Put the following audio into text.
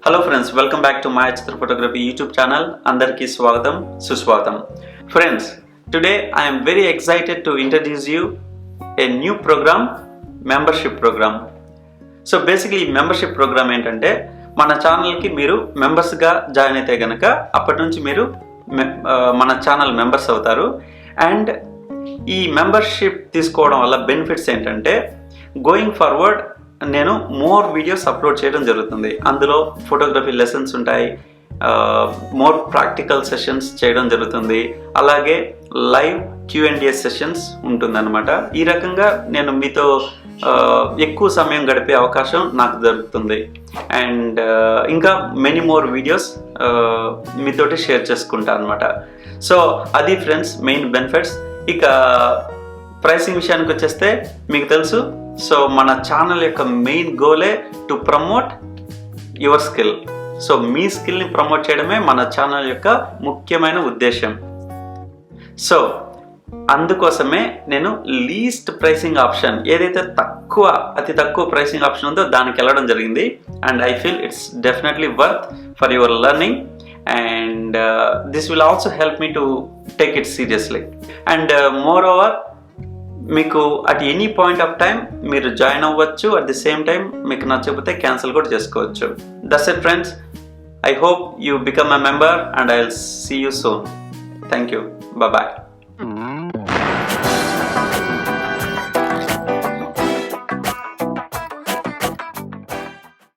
Hello friends, welcome back to Mayachitra Photography YouTube channel. Andarki swagatam, suswagatam. Friends, today I am very excited to introduce you a new program, membership program. So basically membership program ఏంటంటే మన ఛానల్కి మీరు మెంబర్స్గా join అయితే కనుక అప్పటి నుంచి మీరు మన ఛానల్ మెంబర్స్ అవుతారు. అండ్ ఈ మెంబర్షిప్ తీసుకోవడం వల్ల బెనిఫిట్స్ ఏంటంటే గోయింగ్ ఫార్వర్డ్ నేను మోర్ వీడియోస్ అప్లోడ్ చేయడం జరుగుతుంది. అందులో ఫోటోగ్రఫీ లెసన్స్ ఉంటాయి, మోర్ ప్రాక్టికల్ సెషన్స్ చేయడం జరుగుతుంది, అలాగే లైవ్ Q&A సెషన్స్ ఉంటుందన్నమాట. ఈ రకంగా నేను మీతో ఎక్కువ సమయం గడిపే అవకాశం నాకు దొరుకుతుంది. అండ్ ఇంకా మెనీ మోర్ వీడియోస్ మీతోటి షేర్ చేసుకుంటా అనమాట. సో అది ఫ్రెండ్స్ మెయిన్ బెనిఫిట్స్. ఇక ప్రైసింగ్ విషయానికి వచ్చేస్తే మీకు తెలుసు, సో మన ఛానల్ యొక్క మెయిన్ గోలే to promote your skill. So మీ స్కిల్ని ప్రమోట్ చేయడమే మన ఛానల్ యొక్క ముఖ్యమైన ఉద్దేశం. సో అందుకోసమే నేను లీస్ట్ ప్రైసింగ్ ఆప్షన్ ఏదైతే అతి తక్కువ ప్రైసింగ్ ఆప్షన్ ఉందో దానికి వెళ్ళడం జరిగింది. And I feel it's definitely worth for your learning and this will also help me to take it seriously. And moreover మీకు at any point of time మీరు join అవ్వచ్చు. అట్ ది సేమ్ టైం మీకు నచ్చకపోతే cancel కూడా చేసుకోవచ్చు. That's it friends. I hope you become a member and I will see you soon. Thank you. Bye.